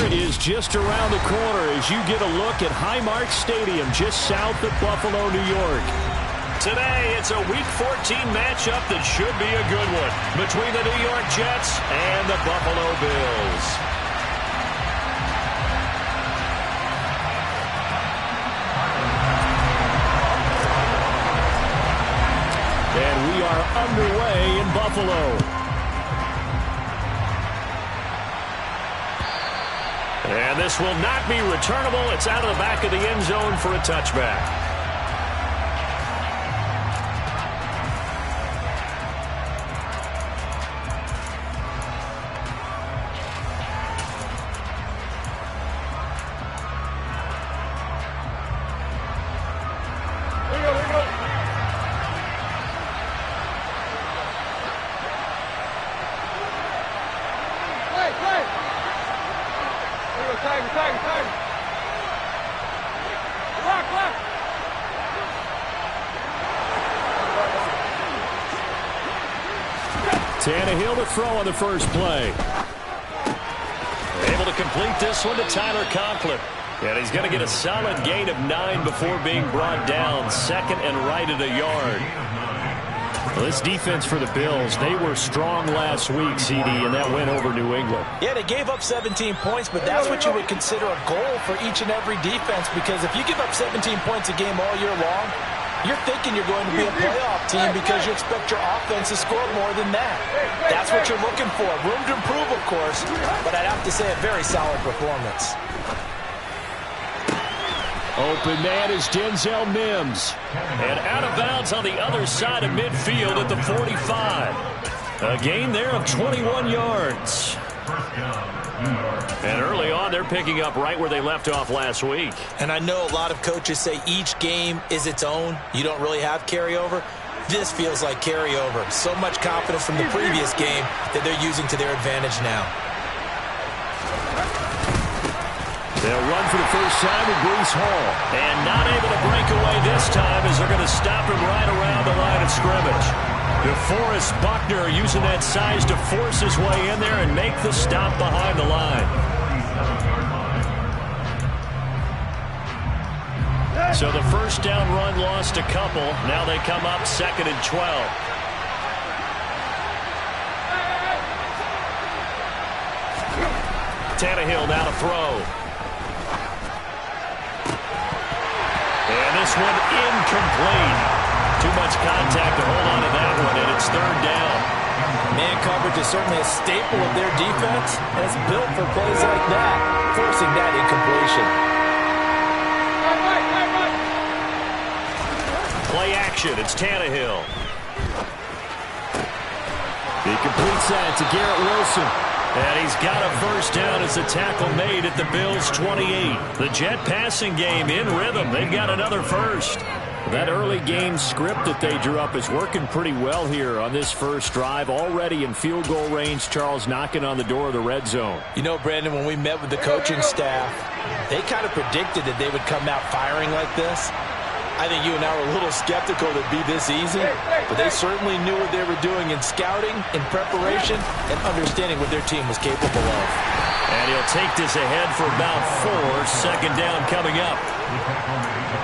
is just around the corner as you get a look at Highmark Stadium just south of Buffalo, New York. Today, it's a Week 14 matchup that should be a good one between the New York Jets and the Buffalo Bills. And we are underway in Buffalo. And this will not be returnable. It's out of the back of the end zone for a touchback. Tannehill to throw on the first play. Able to complete this one to Tyler Conklin. And he's going to get a solid gain of 9 before being brought down. Second and right at a yard. Well, this defense for the Bills, they were strong last week, CD, and that went over New England. Yeah, they gave up 17 points, but that's what you would consider a goal for each and every defense, because if you give up 17 points a game all year long, you're thinking you're going to be a playoff team because you expect your offense to score more than that. That's what you're looking for. Room to improve, of course, but I'd have to say a very solid performance. Open man is Denzel Mims. And out of bounds on the other side of midfield at the 45. A gain there of 21 yards. And early on, they're picking up right where they left off last week. And I know a lot of coaches say each game is its own. You don't really have carryover. This feels like carryover. So much confidence from the previous game that they're using to their advantage now. They'll run for the first time with Breece Hall. And not able to break away this time as they're going to stop him right around the line of scrimmage. DeForest Buckner using that size to force his way in there and make the stop behind the line. So the first down run lost a couple. Now they come up 2nd and 12. Tannehill now to throw. And this one incomplete. Too much contact to hold on to that one, and it's 3rd down. Man coverage is certainly a staple of their defense, and it's built for plays like that, forcing that incompletion. Play action, it's Tannehill. He completes that to Garrett Wilson. And he's got a first down as the tackle made at the Bills' 28. The Jet passing game in rhythm. They've got another first. That early game script that they drew up is working pretty well here on this first drive. Already in field goal range, Charles knocking on the door of the red zone. You know, Brandon, when we met with the coaching staff, they kind of predicted that they would come out firing like this. I think you and I were a little skeptical that it'd be this easy, but they certainly knew what they were doing in scouting, in preparation, and understanding what their team was capable of. And he'll take this ahead for about 4. 2nd down coming up.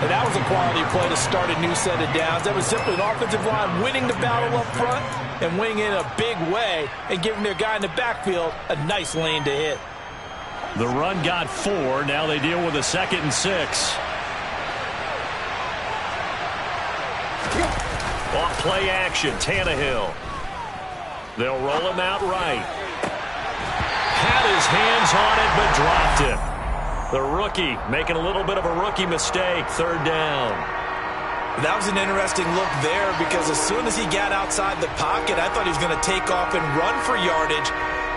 And that was a quality play to start a new set of downs. That was simply an offensive line winning the battle up front and winning in a big way and giving their guy in the backfield a nice lane to hit. The run got 4. Now they deal with a 2nd and 6. Off play action, Tannehill. They'll roll him out right. Had his hands on it, but dropped it. The rookie making a little bit of a rookie mistake. 3rd down. That was an interesting look there because as soon as he got outside the pocket, I thought he was going to take off and run for yardage.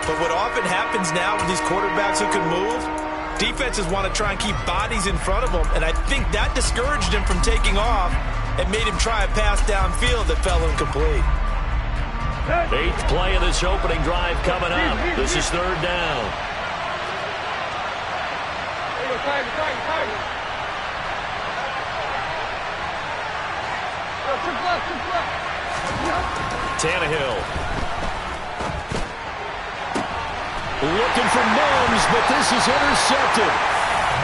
But what often happens now with these quarterbacks who can move, defenses want to try and keep bodies in front of them. And I think that discouraged him from taking off and made him try a pass downfield that fell incomplete. 8th play of this opening drive coming up. This is 3rd down. Tannehill. Looking for Mims, but this is intercepted.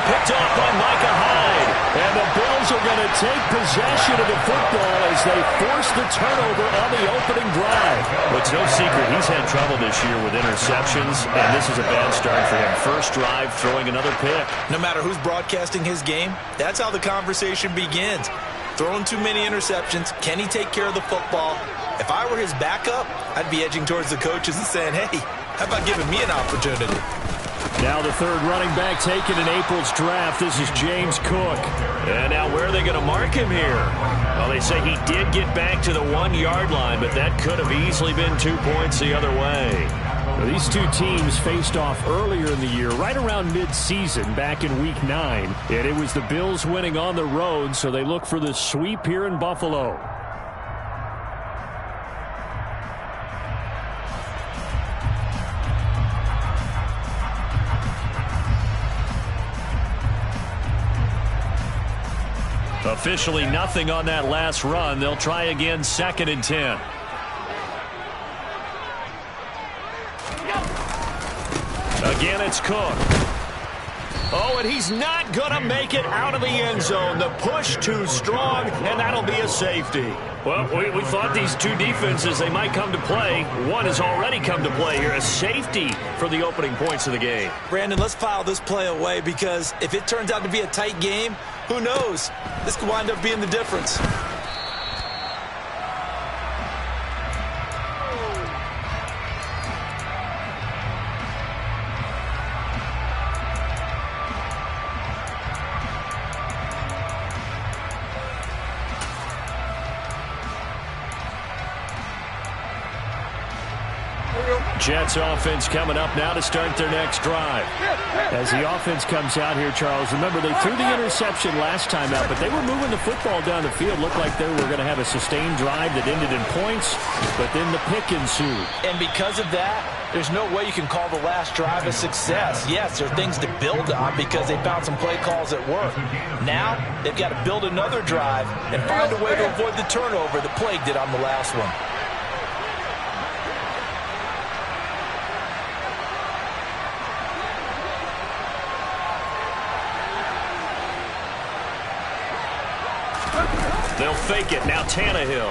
Picked off by Micah Hyde. And the Bills are going to take possession of the football as they force the turnover on the opening drive. But it's no secret he's had trouble this year with interceptions, and this is a bad start for him. First drive, throwing another pick. No matter who's broadcasting his game, that's how the conversation begins. Throwing too many interceptions. Can he take care of the football? If I were his backup, I'd be edging towards the coaches and saying, hey, how about giving me an opportunity? Now the third running back taken in April's draft. This is James Cook. And now where are they going to mark him here? Well, they say he did get back to the 1-yard line, but that could have easily been 2 points the other way. Now, these two teams faced off earlier in the year, right around mid-season, back in Week 9. And it was the Bills winning on the road, so they look for the sweep here in Buffalo. Officially nothing on that last run. They'll try again, 2nd and 10. Again, it's Cook. Oh, and he's not going to make it out of the end zone. The push too strong, and that'll be a safety. Well, we thought these two defenses, they might come to play. One has already come to play here. A safety for the opening points of the game. Brandon, let's file this play away because if it turns out to be a tight game, who knows? This could wind up being the difference. Jets offense coming up now to start their next drive. As the offense comes out here, Charles, remember they threw the interception last time out, but they were moving the football down the field. Looked like they were going to have a sustained drive that ended in points, but then the pick ensued. And because of that, there's no way you can call the last drive a success. Yes, there are things to build on because they found some play calls at work. Now, they've got to build another drive and find a way to avoid the turnover the Plague did on the last one. They'll fake it. Now Tannehill.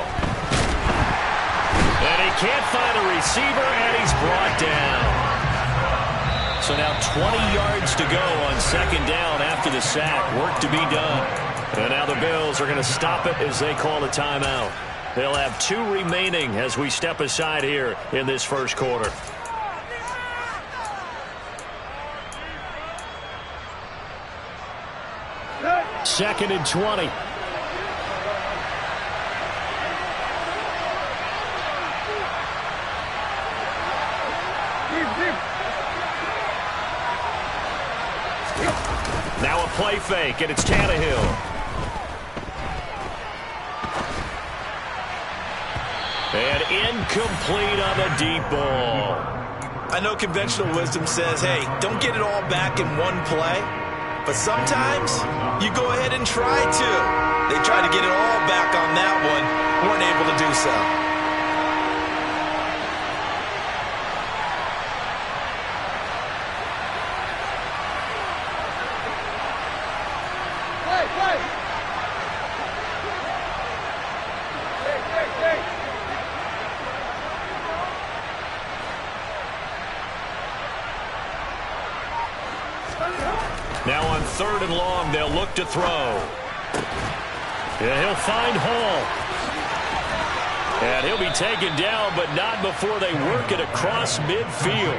And he can't find a receiver, and he's brought down. So now 20 yards to go on 2nd down after the sack. Work to be done. And now the Bills are going to stop it as they call a timeout. They'll have 2 remaining as we step aside here in this first quarter. Second and 20. Now a play fake, and it's Tannehill. And incomplete on the deep ball. I know conventional wisdom says, hey, don't get it all back in one play. But sometimes you go ahead and try to. They tried to get it all back on that one. Weren't able to do so. Now on 3rd and long, they'll look to throw. Yeah, he'll find Hall. And he'll be taken down, but not before they work it across midfield.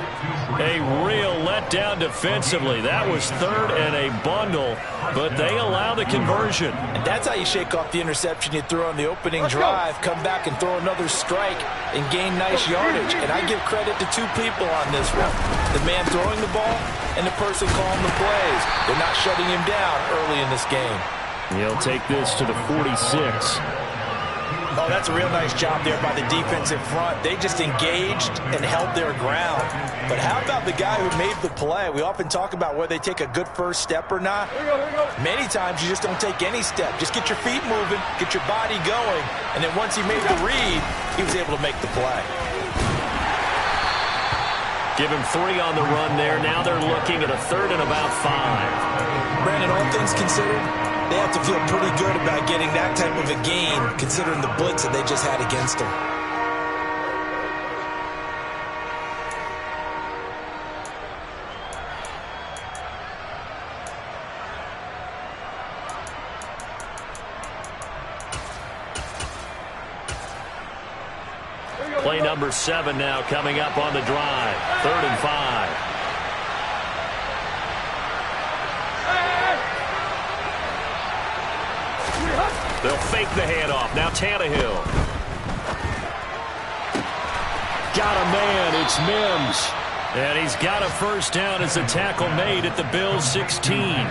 A real letdown defensively. That was 3rd and a bundle, but they allow the conversion. And that's how you shake off the interception you threw on the opening drive, come back and throw another strike and gain nice yardage. And I give credit to 2 people on this one. The man throwing the ball and the person calling the plays. They're not shutting him down early in this game. He'll take this to the 46. Oh, that's a real nice job there by the defensive front. They just engaged and held their ground. But how about the guy who made the play? We often talk about whether they take a good first step or not. Many times you just don't take any step. Just get your feet moving, get your body going, and then once he made the read, he was able to make the play. Give him 3 on the run there. Now they're looking at a 3rd and about 5. Brandon, all things considered, they have to feel pretty good about getting that type of a gain, considering the blitz that they just had against them. Play number 7 now coming up on the drive. 3rd and 5. They'll fake the handoff. Now Tannehill. Got a man. It's Mims. And he's got a first down as a tackle made at the Bills' 16.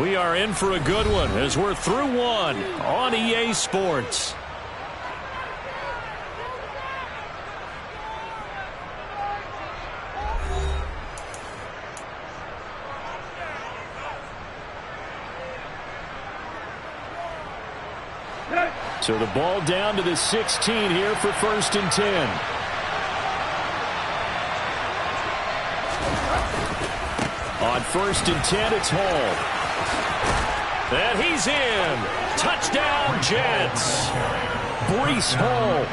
We are in for a good one as we're through one on EA Sports. So the ball down to the 16 here for 1st and 10. On 1st and 10, it's Hall. And he's in. Touchdown, Jets. Breece Hall,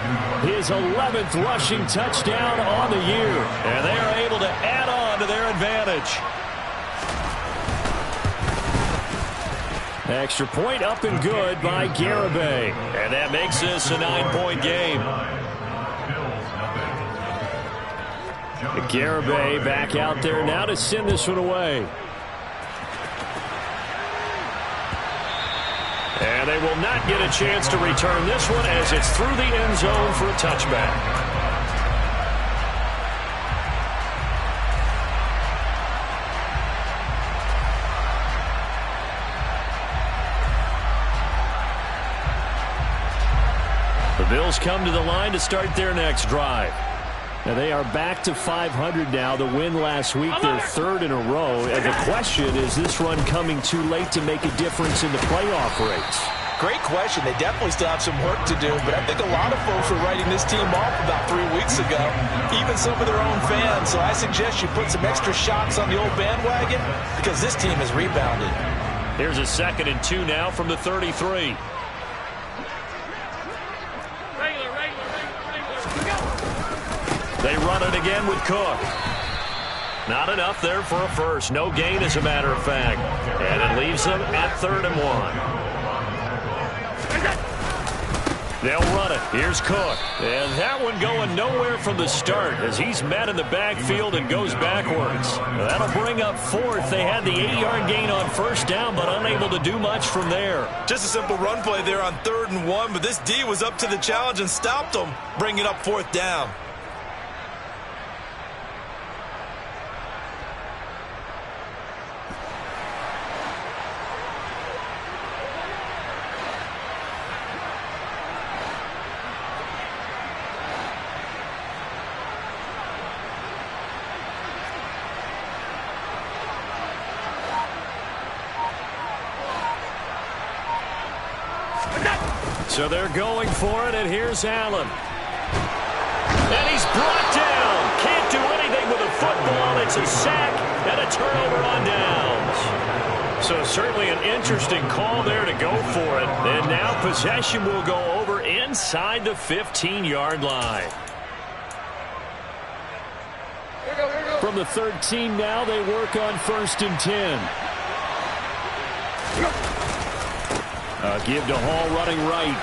his 11th rushing touchdown on the year. And they are able to add on to their advantage. Extra point up and good by Garibay. And that makes this a 9-point game. Garibay back out there now to send this one away. And they will not get a chance to return this one as it's through the end zone for a touchback. The Bills come to the line to start their next drive. Now they are back to 500 now. The win last week, their 3rd in a row. And the question is this run coming too late to make a difference in the playoff race? Great question. They definitely still have some work to do, but I think a lot of folks were writing this team off about 3 weeks ago, even some of their own fans. So I suggest you put some extra shots on the old bandwagon because this team has rebounded. Here's a 2nd and 2 now from the 33. They run it again with Cook. Not enough there for a first. No gain, as a matter of fact. And it leaves them at 3rd and 1. They'll run it. Here's Cook. And that one going nowhere from the start as he's met in the backfield and goes backwards. That'll bring up 4th. They had the 8-yard gain on 1st down, but unable to do much from there. Just a simple run play there on 3rd and 1, but this D was up to the challenge and stopped them, bringing up 4th down. So they're going for it, and here's Allen. And he's brought down. Can't do anything with a football. It's a sack and a turnover on downs. So certainly an interesting call there to go for it. And now possession will go over inside the 15-yard line. From the 13 now, they work on 1st and 10. Give to Hall running right.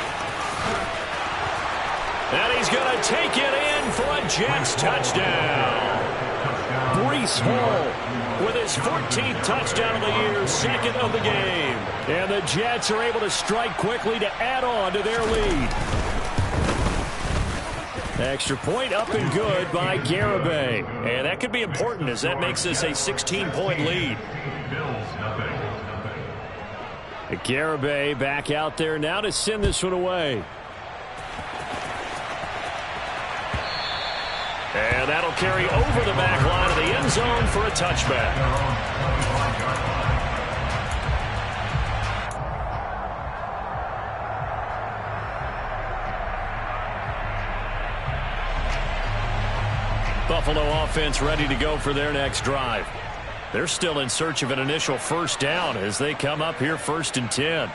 And he's going to take it in for a Jets touchdown. Breece Hall with his 14th touchdown of the year, 2nd of the game. And the Jets are able to strike quickly to add on to their lead. Extra point up and good by Garibay. And that could be important as that makes this a 16-point lead. Garibay back out there now to send this one away. And that'll carry over the back line of the end zone for a touchback. Buffalo offense ready to go for their next drive. They're still in search of an initial first down as they come up here 1st and 10.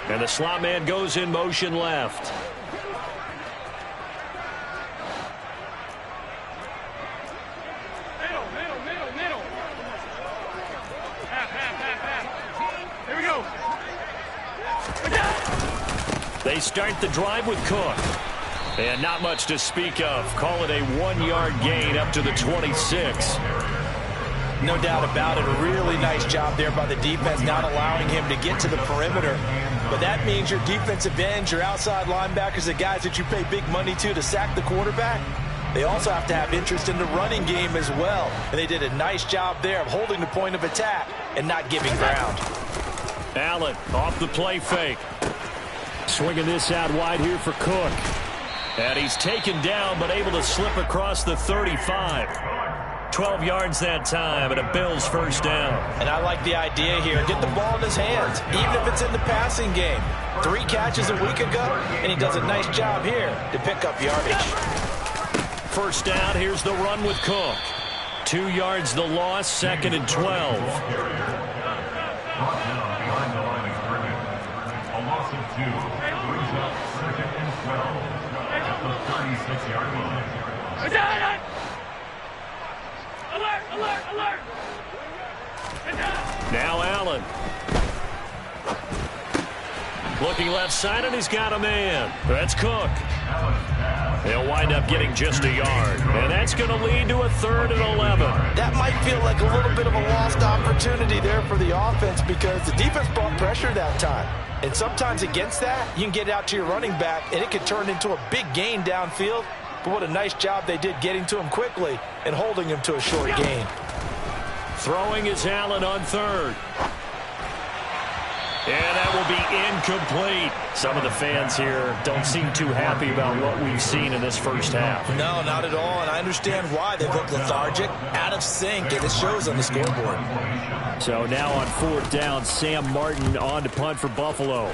And the slot man goes in motion left. Middle. Half. Here we go. They start the drive with Cook. And not much to speak of. Call it a 1-yard gain up to the 26. No doubt about it. A really nice job there by the defense, not allowing him to get to the perimeter. But that means your defensive ends, your outside linebackers, the guys that you pay big money to sack the quarterback, they also have to have interest in the running game as well. And they did a nice job there of holding the point of attack and not giving ground. Allen off the play fake. Swinging this out wide here for Cook. And he's taken down but able to slip across the 35. 12 yards that time and a Bills first down. And I like the idea here. Get the ball in his hands, even if it's in the passing game. 3 catches a week ago, and he does a nice job here to pick up yardage. First down, here's the run with Cook. 2 yards the loss, 2nd and 12. A loss of 2 brings up 2nd and 12 at the 36-yard line. Alert! Now Allen. Looking left side, and he's got a man. That's Cook. He'll wind up getting just a yard. And that's going to lead to a 3rd and 11. That might feel like a little bit of a lost opportunity there for the offense because the defense brought pressure that time. And sometimes against that, you can get out to your running back, and it can turn into a big gain downfield. But what a nice job they did getting to him quickly and holding him to a short gain. Throwing is Allen on 3rd. And that will be incomplete. Some of the fans here don't seem too happy about what we've seen in this first half. No, not at all, and I understand why. They look lethargic, out of sync, and it shows on the scoreboard. So now on 4th down, Sam Martin on to punt for Buffalo.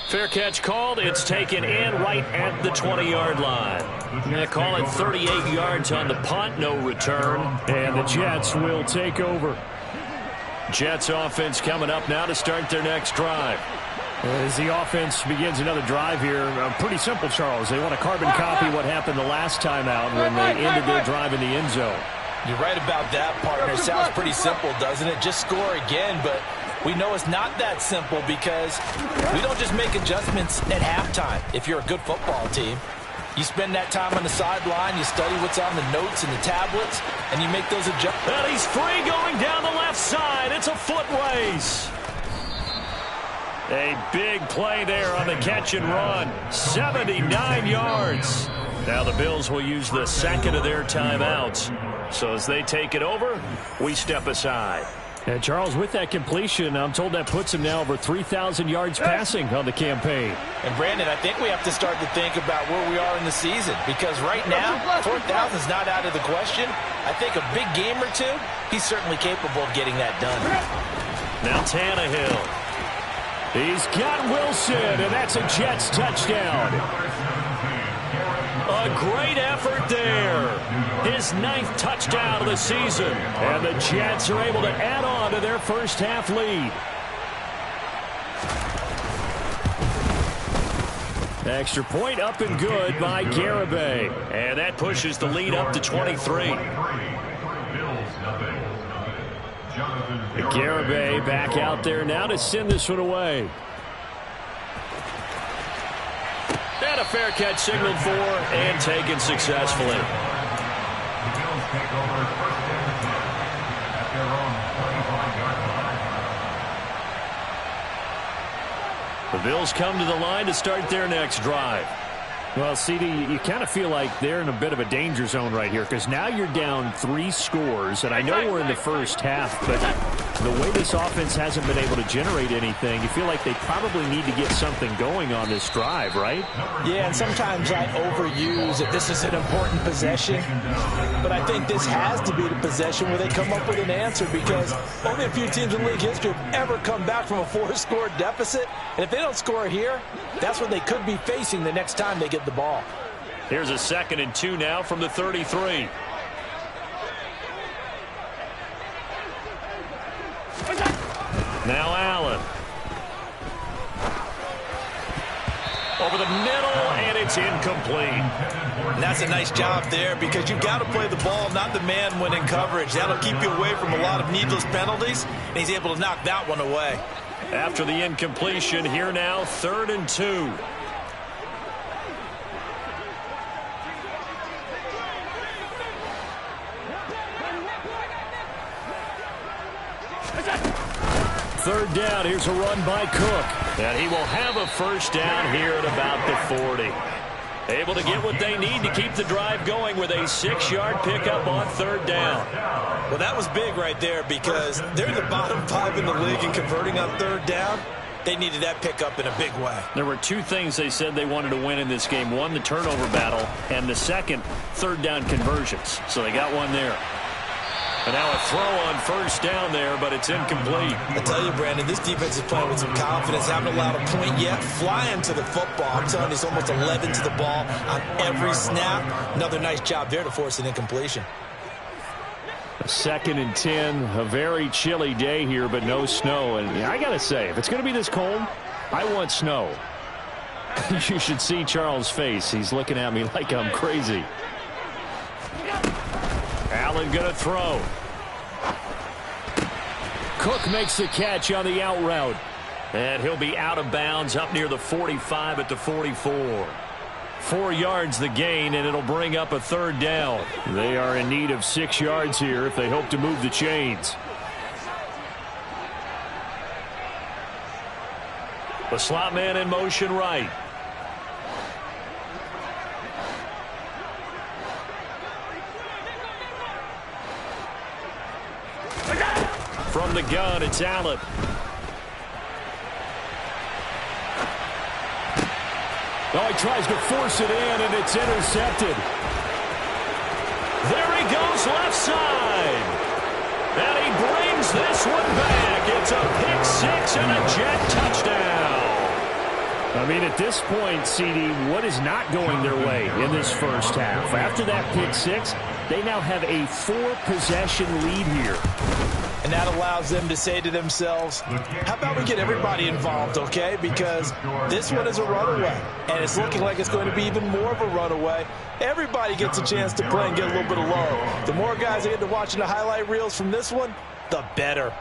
Fair catch called. It's taken in right at the 20-yard line. They call it 38 yards on the punt, no return. And the Jets will take over. Jets offense coming up now to start their next drive. As the offense begins another drive here, pretty simple, Charles. They want to carbon copy what happened the last time out when they ended their drive in the end zone. You're right about that, partner. It sounds pretty simple, doesn't it? Just score again, but we know it's not that simple because we don't just make adjustments at halftime if you're a good football team. You spend that time on the sideline, you study what's on the notes and the tablets, and you make those adjustments. And he's free going down the left side. It's a foot race. A big play there on the catch and run. 79 yards. Now the Bills will use the 2nd of their timeouts. So as they take it over, we step aside. And Charles, with that completion, I'm told that puts him now over 3,000 yards passing on the campaign. And Brandon, I think we have to start to think about where we are in the season because right now, 4,000 is not out of the question. I think a big game or two, he's certainly capable of getting that done. Now Tannehill. He's got Wilson, and that's a Jets touchdown. A great effort there. His 9th touchdown of the season. And the Jets are able to add on to their first half lead. Extra point up and good by Garibay. And that pushes the lead up to 23. Garibay back out there now to send this one away. And a fair catch signaled for and taken successfully. The Bills take over 1st and 10 at their own 25-yard line. The Bills come to the line to start their next drive. Well, CD, you kind of feel like they're in a bit of a danger zone right here because now you're down 3 scores, and I know we're in the first half, but The way this offense hasn't been able to generate anything, you feel like they probably need to get something going on this drive, right? Yeah, and sometimes I overuse that this is an important possession, but I think this has to be the possession where they come up with an answer, because only a few teams in league history have ever come back from a 4-score deficit, and if they don't score here, that's what they could be facing the next time they get the ball. Here's a 2nd and 2 now from the 33. Now Allen. Over the middle, and it's incomplete. And that's a nice job there, because you've got to play the ball, not the man when in coverage. That'll keep you away from a lot of needless penalties, and he's able to knock that one away. After the incompletion, here now, 3rd and 2. Third down, here's a run by Cook. And he will have a first down here at about the 40. Able to get what they need to keep the drive going with a 6-yard pickup on 3rd down. Well, that was big right there, because they're the bottom 5 in the league in converting on 3rd down. They needed that pickup in a big way. There were 2 things they said they wanted to win in this game. One, the turnover battle, and the second, 3rd down conversions. So they got one there. And now a throw on 1st down there, but it's incomplete. I tell you, Brandon, this defense is playing with some confidence. Haven't allowed a point yet. Flying to the football. I'm telling you, it's almost 11 to the ball on every snap. Another nice job there to force an incompletion. A 2nd and 10, a very chilly day here, but no snow. And I got to say, if it's going to be this cold, I want snow. You should see Charles' face. He's looking at me like I'm crazy. Allen going to throw. Cook makes the catch on the out route. And he'll be out of bounds up near the 45 at the 44. 4 yards the gain, and it'll bring up a 3rd down. They are in need of 6 yards here if they hope to move the chains. The slot man in motion right. From the gun, it's Allen. Oh, he tries to force it in, and it's intercepted. There he goes left side. And he brings this one back. It's a pick 6 and a Jet touchdown. I mean, at this point, CD, what is not going their way in this first half? After that pick 6, they now have a 4-possession lead here. And that allows them to say to themselves, how about we get everybody involved, okay? Because this one is a runaway, and it's looking like it's going to be even more of a runaway. Everybody gets a chance to play and get a little bit of love. The more guys that get to watching the highlight reels from this one, the better.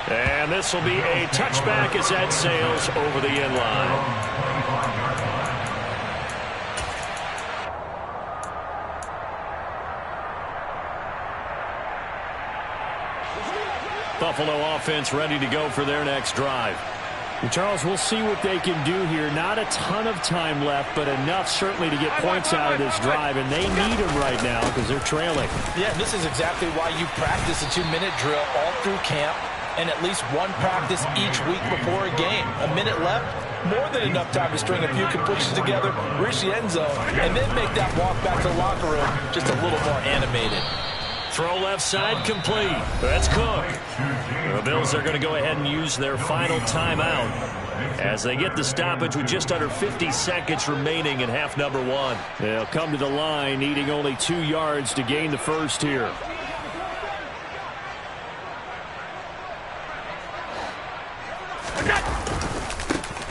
And this will be a touchback as that sails over the end line. Buffalo offense ready to go for their next drive. And Charles, we'll see what they can do here. Not a ton of time left, but enough certainly to get points out of this drive, and they need them right now because they're trailing. Yeah, this is exactly why you practice a 2-minute drill all through camp and at least one practice each week before a game. A minute left, more than enough time to string a few completions together, reach the end zone, and then make that walk back to the locker room just a little more animated. Throw left side complete. That's Cook. The Bills are going to go ahead and use their final timeout as they get the stoppage with just under 50 seconds remaining in half number 1. They'll come to the line needing only 2 yards to gain the first here.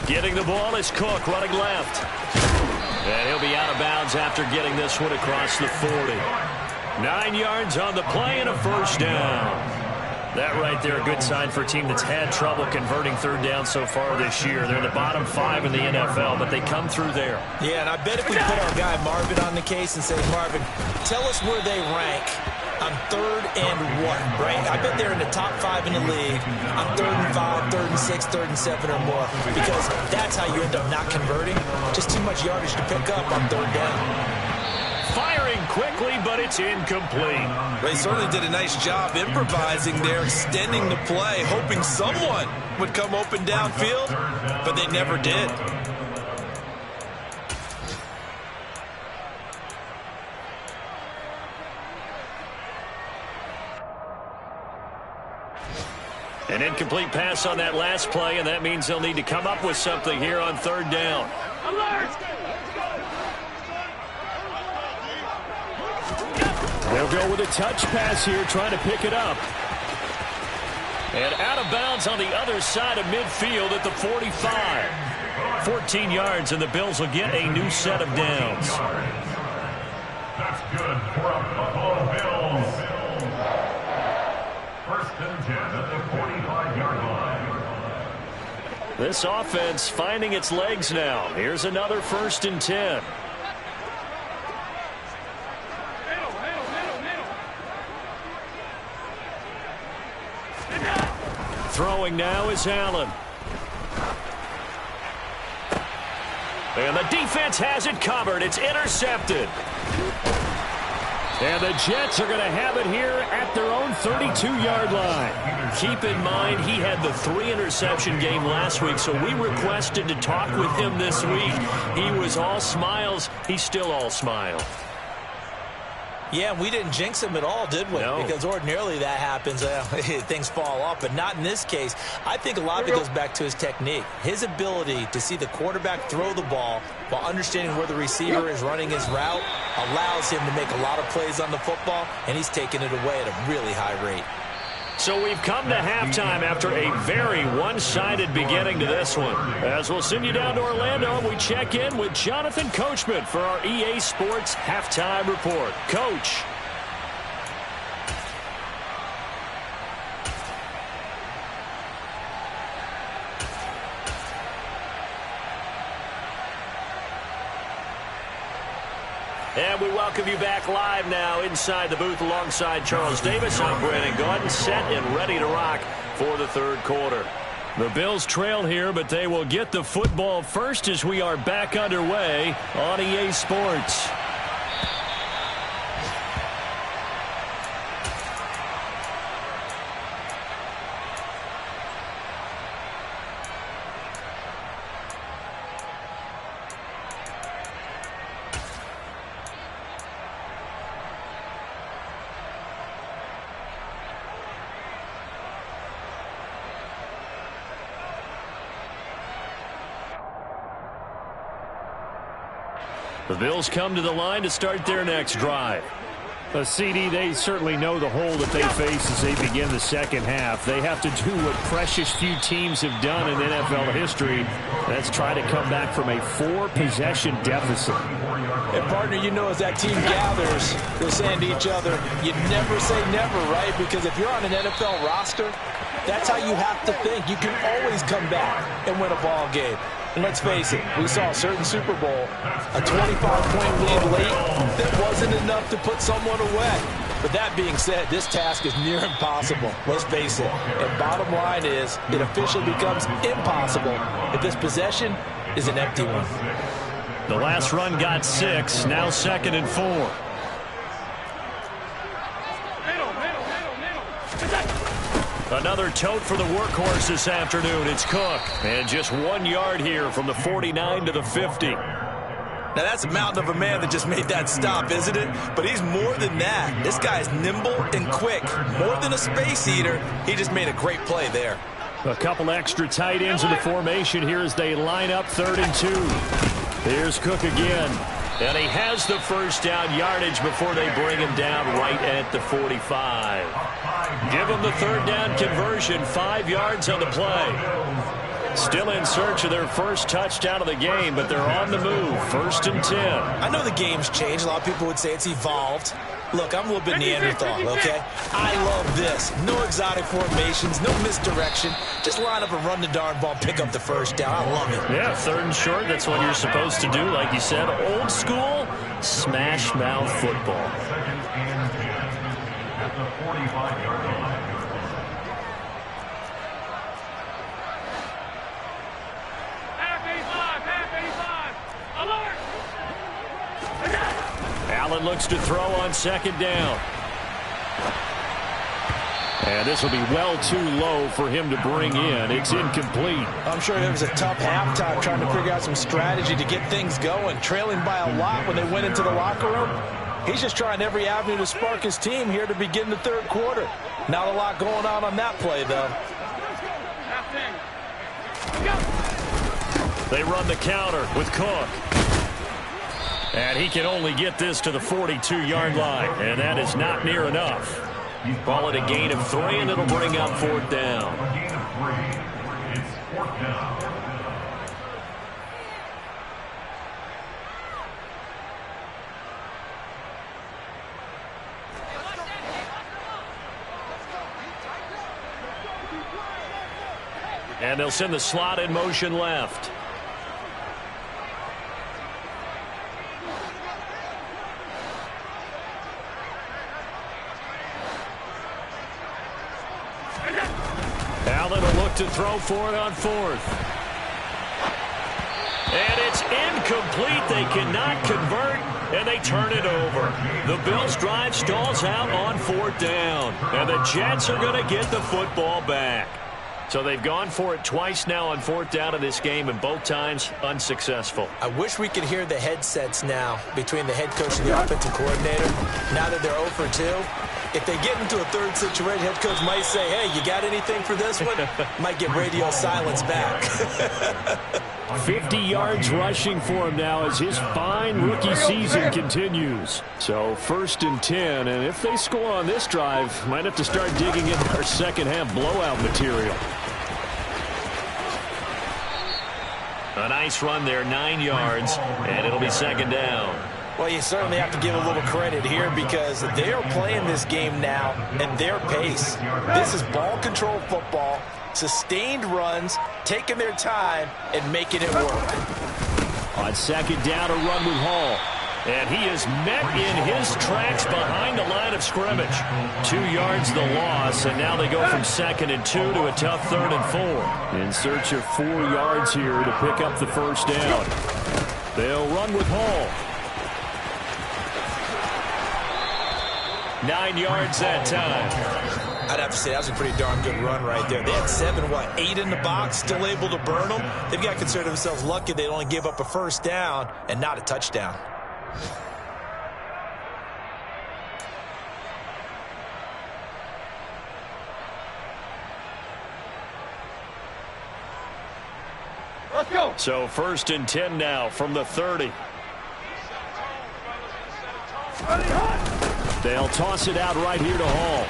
Getting the ball is Cook running left. And he'll be out of bounds after getting this one across the 40. 9 yards on the play and a first down. That right there, a good sign for a team that's had trouble converting 3rd down so far this year. They're in the bottom 5 in the NFL, but they come through there. Yeah, and I bet if we put our guy Marvin on the case and say, Marvin, tell us where they rank on 3rd and 1, right? I bet they're in the top 5 in the league on 3rd and 5, 3rd and 6, 3rd and 7 or more, because that's how you end up not converting. Just too much yardage to pick up on 3rd down. Firing quickly, but it's incomplete. They certainly did a nice job improvising there, extending the play, hoping someone would come open downfield, but they never did. An incomplete pass on that last play, and that means they'll need to come up with something here on third down. They'll go with a touch pass here, trying to pick it up. And out of bounds on the other side of midfield at the 45. 14 yards, and the Bills will get a new set of downs. That's good for a Buffalo Bills. First and 10 at the 45-yard line. This offense finding its legs now. Here's another 1st and 10. Throwing now is Allen. And the defense has it covered. It's intercepted. And the Jets are going to have it here at their own 32-yard line. Keep in mind, he had the 3-interception game last week, so we requested to talk with him this week. He was all smiles. He's still all smile. Yeah, we didn't jinx him at all, did we? No. Because ordinarily that happens. Things fall off, but not in this case. I think a lot of it goes back to his technique. His ability to see the quarterback throw the ball while understanding where the receiver is running his route allows him to make a lot of plays on the football, and he's taking it away at a really high rate. So we've come to halftime after a very one-sided beginning to this one. As we'll send you down to Orlando, we check in with Jonathan Coachman for our EA Sports Halftime Report. Coach. And we welcome you back live now inside the booth alongside Charles Davis. I'm Brandon Gaudin, set and ready to rock for the third quarter. The Bills trail here, but they will get the football first as we are back underway on EA Sports. The Bills come to the line to start their next drive. CD, they certainly know the hole that they face as they begin the second half. They have to do what precious few teams have done in NFL history. That's try to come back from a 4-possession deficit. And, partner, you know as that team gathers, they're saying to each other, you never say never, right? Because if you're on an NFL roster, that's how you have to think. You can always come back and win a ball game. And let's face it, we saw a certain Super Bowl, a 25-point lead late that wasn't enough to put someone away. But that being said, this task is near impossible. Let's face it. And bottom line is, it officially becomes impossible if this possession is an empty one. The last run got 6, now 2nd and 4. Another tote for the workhorse this afternoon. It's Cook. And just 1 yard here from the 49 to the 50. Now, that's a mountain of a man that just made that stop, isn't it? But he's more than that. This guy's nimble and quick. More than a space eater, he just made a great play there. A couple extra tight ends in the formation here as they line up 3rd and 2. Here's Cook again. And he has the first down yardage before they bring him down right at the 45. Give him the 3rd down conversion, 5 yards on the play. Still in search of their first touchdown of the game, but they're on the move. 1st and 10. I know the game's changed. A lot of people would say it's evolved. Look, I'm a little bit Neanderthal, okay? I love this. No exotic formations, no misdirection. Just line up and run the darn ball, pick up the first down. I love it. Yeah, 3rd and short, that's what you're supposed to do. Like you said, old school, smash mouth football. 2nd and 10 at the 45-yard line. Allen looks to throw on second down. And this will be well too low for him to bring in. It's incomplete. I'm sure it was a tough halftime trying to figure out some strategy to get things going. Trailing by a lot when they went into the locker room. He's just trying every avenue to spark his team here to begin the third quarter. Not a lot going on that play, though. They run the counter with Cook. And he can only get this to the 42-yard line. And that is not near enough. Call it a gain of 3, and it'll bring up fourth down. A gain of 3. It's fourth down. And they'll send the slot in motion left. Allen will look to throw for it on fourth. And it's incomplete. They cannot convert, and they turn it over. The Bills' drive stalls out on fourth down, and the Jets are going to get the football back. So they've gone for it twice now on fourth down in this game, and both times unsuccessful. I wish we could hear the headsets now between the head coach and the offensive coordinator. Now that they're 0 for 2, if they get into a third situation, head coach might say, hey, you got anything for this one? Might get radio silence back. 50 yards rushing for him now as his fine rookie season continues. So 1st and 10, and if they score on this drive, might have to start digging in our second half blowout material. A nice run there, 9 yards, and it'll be second down. Well, you certainly have to give a little credit here because they are playing this game now at their pace. This is ball control football, sustained runs, taking their time, and making it work. On second down, a run with Hall. And he is met in his tracks behind the line of scrimmage. 2 yards the loss, and now they go from 2nd and 2 to a tough 3rd and 4. In search of 4 yards here to pick up the first down. They'll run with Hall. 9 yards that time. I'd have to say that was a pretty darn good run right there. They had 8 in the box, still able to burn them. They've got to consider themselves lucky they only gave up a first down and not a touchdown. Let's go. So 1st and 10 now from the 30. They'll toss it out right here to Hall.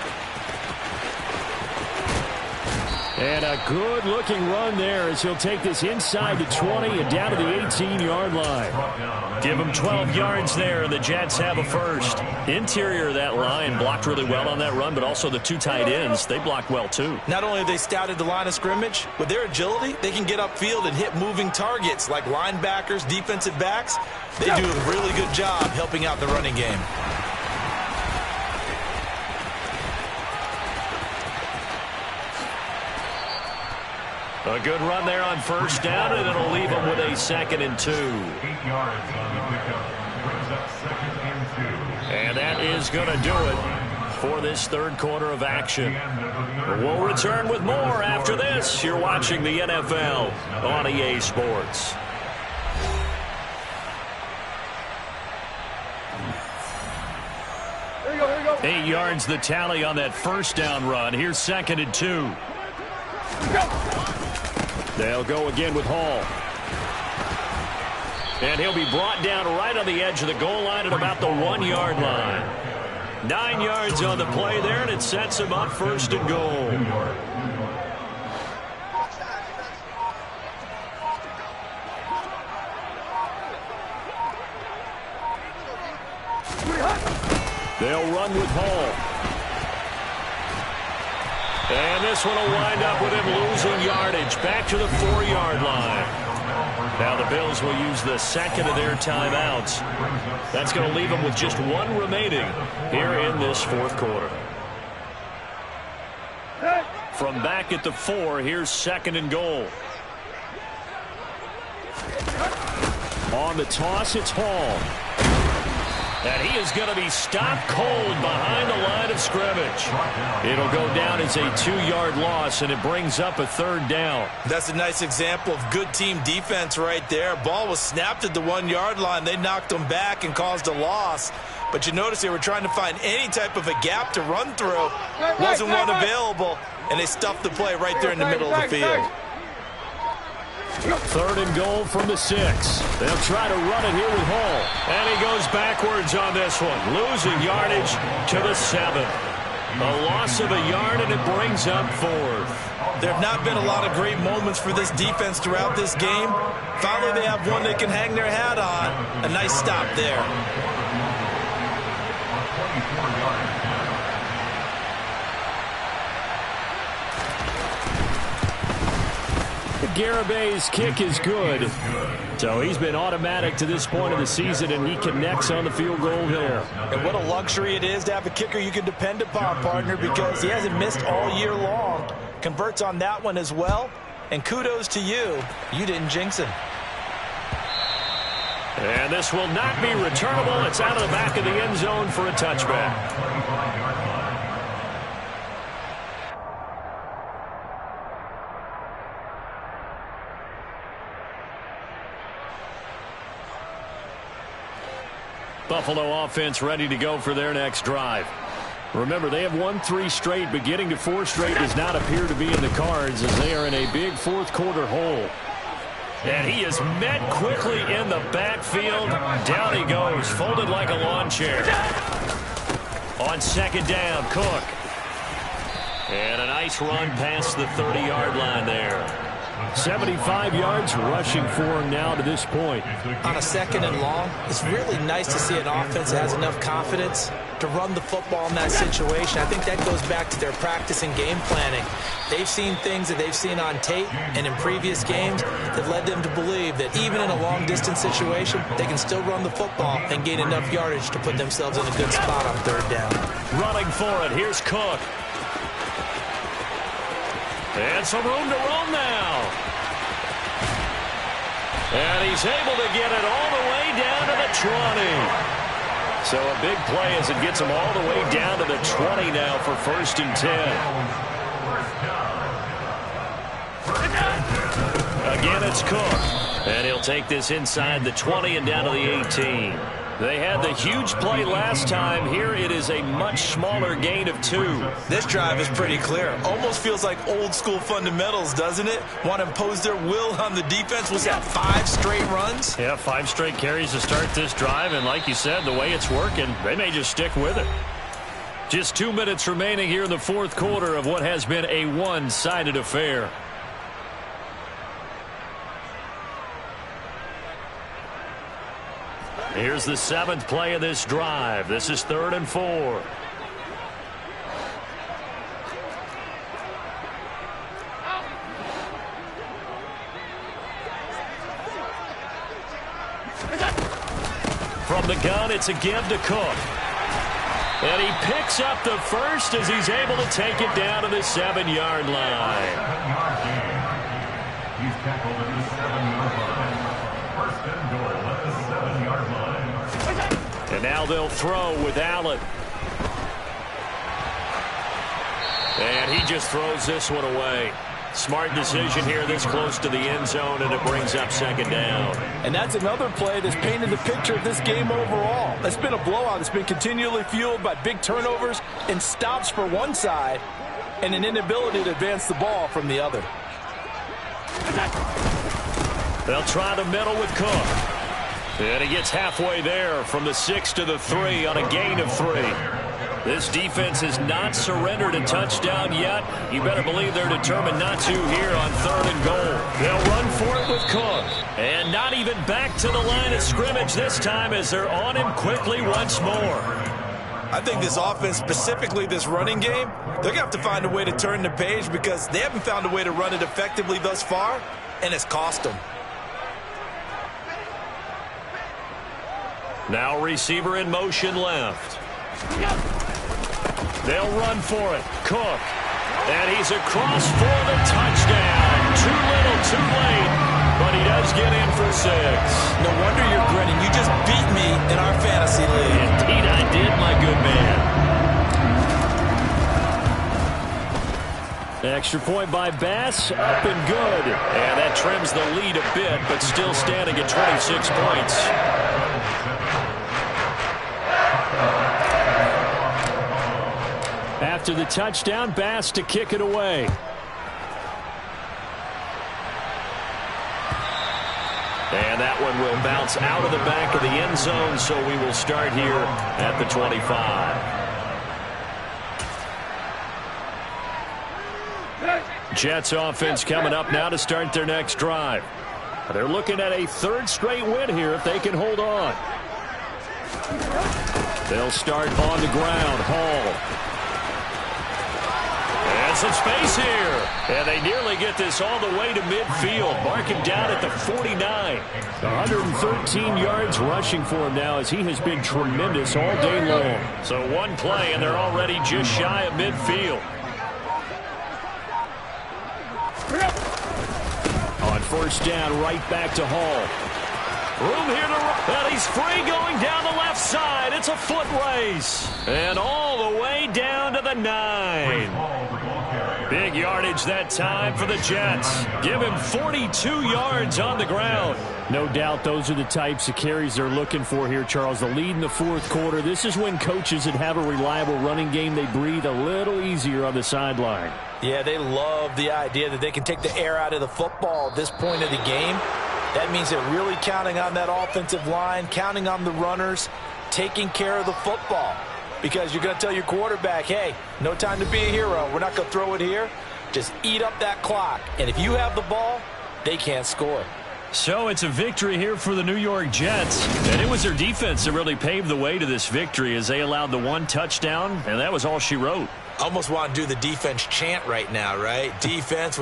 And a good-looking run there as he'll take this inside the 20 and down to the 18-yard line. Give him 12 yards there, and the Jets have a first. Interior of that line blocked really well on that run, but also the 2 tight ends, they blocked well too. Not only have they scouted the line of scrimmage, with their agility, they can get upfield and hit moving targets like linebackers, defensive backs. They do a really good job helping out the running game. A good run there on first down, and it'll leave them with a 2nd and 2. 8 yards on the pickup. Brings up 2nd and 2. And that is going to do it for this third quarter of action. We'll return with more after this. You're watching the NFL on EA Sports. Here we go. 8 yards the tally on that first down run. Here's 2nd and 2. They'll go again with Hall. And he'll be brought down right on the edge of the goal line at about the 1-yard line. 9 yards on the play there, and it sets him up 1st and goal. They'll run with Hall. And this one will wind up with him losing yardage back to the 4-yard line. Now the Bills will use the 2nd of their timeouts. That's going to leave them with just 1 remaining here in this 4th quarter. From back at the 4, here's 2nd and goal. On the toss, it's Hall. And he is going to be stopped cold behind the line of scrimmage. It'll go down as a 2-yard loss, and it brings up a third down. That's a nice example of good team defense right there. Ball was snapped at the 1-yard line. They knocked him back and caused a loss. But you notice they were trying to find any type of a gap to run through. Wasn't one available, and they stuffed the play right there in the middle of the field. 3rd and goal from the 6. They'll try to run it here with Hall. And he goes backwards on this one, losing yardage to the 7. A loss of a yard, and it brings up 4th. There have not been a lot of great moments for this defense throughout this game. Finally, they have one they can hang their hat on. A nice stop there. Garabay's kick is good. So he's been automatic to this point of the season, and he connects on the field goal there. And what a luxury it is to have a kicker you can depend upon, partner, because he hasn't missed all year long. Converts on that one as well. And kudos to you. You didn't jinx him. And this will not be returnable. It's out of the back of the end zone for a touchback. Buffalo offense ready to go for their next drive. Remember, they have won 3 straight, but getting to 4 straight does not appear to be in the cards as they are in a big 4th quarter hole. And he is met quickly in the backfield. Down he goes, folded like a lawn chair. On 2nd down, Cook. And a nice run past the 30-yard line there. 75 yards rushing for him now to this point. On a 2nd and long, it's really nice to see an offense that has enough confidence to run the football in that situation. I think that goes back to their practice and game planning. They've seen things that they've seen on tape and in previous games that led them to believe that even in a long-distance situation, they can still run the football and gain enough yardage to put themselves in a good spot on 3rd down. Running for it, here's Cook. And some room to run now. And he's able to get it all the way down to the 20. So a big play as it gets him all the way down to the 20 now for 1st and 10. Again, it's Cook. And he'll take this inside the 20 and down to the 18. They had the huge play last time. Here it is a much smaller gain of 2. This drive is pretty clear. Almost feels like old school fundamentals, doesn't it? Want to impose their will on the defense. Was that 5 straight runs? Yeah, 5 straight carries to start this drive. And like you said, the way it's working, they may just stick with it. Just 2 minutes remaining here in the 4th quarter of what has been a one-sided affair. Here's the 7th play of this drive. This is 3rd and 4. From the gun, it's a give to Cook. And he picks up the first as he's able to take it down to the 7-yard line. He's tackled at the 7-yard line. 1st and goal at the 7-yard line. And now they'll throw with Allen. And he just throws this one away. Smart decision here this close to the end zone, and it brings up 2nd down. And that's another play that's painted the picture of this game overall. It's been a blowout. It's been continually fueled by big turnovers and stops for one side and an inability to advance the ball from the other. They'll try the middle with Cook. And he gets halfway there from the 6 to the 3 on a gain of 3. This defense has not surrendered a touchdown yet. You better believe they're determined not to here on 3rd and goal. They'll run for it with Cook. And not even back to the line of scrimmage this time as they're on him quickly once more. I think this offense, specifically this running game, they're going to have to find a way to turn the page because they haven't found a way to run it effectively thus far, and it's cost them. Now receiver in motion left. They'll run for it. Cook. And he's across for the touchdown. Too little, too late. but he does get in for 6. No wonder you're grinning. You just beat me in our fantasy league. Indeed I did, my good man. Extra point by Bass, up and good. And that trims the lead a bit, but still standing at 26 points. After the touchdown, Bass to kick it away. And that one will bounce out of the back of the end zone, so we will start here at the 25. Jets offense coming up now to start their next drive. They're looking at a third straight win here if they can hold on. They'll start on the ground. Hall. And some space here. And they nearly get this all the way to midfield. Mark him down at the 49. 113 yards rushing for him now as he has been tremendous all day long. So one play and they're already just shy of midfield. On first down, right back to Hall. Room here to run. And he's free going down the left side. It's a foot race. And all the way down to the 9. Big yardage that time for the Jets. Give him 42 yards on the ground. No doubt those are the types of carries they're looking for here, Charles. The lead in the fourth quarter. This is when coaches that have a reliable running game, they breathe a little easier on the sideline. Yeah, they love the idea that they can take the air out of the football at this point of the game. That means they're really counting on that offensive line, counting on the runners, taking care of the football. Because you're going to tell your quarterback, hey, no time to be a hero. We're not going to throw it here. Just eat up that clock. And if you have the ball, they can't score. So it's a victory here for the New York Jets. And it was their defense that really paved the way to this victory as they allowed the one touchdown, and that was all she wrote. Almost want to do the defense chant right now, right? Defense with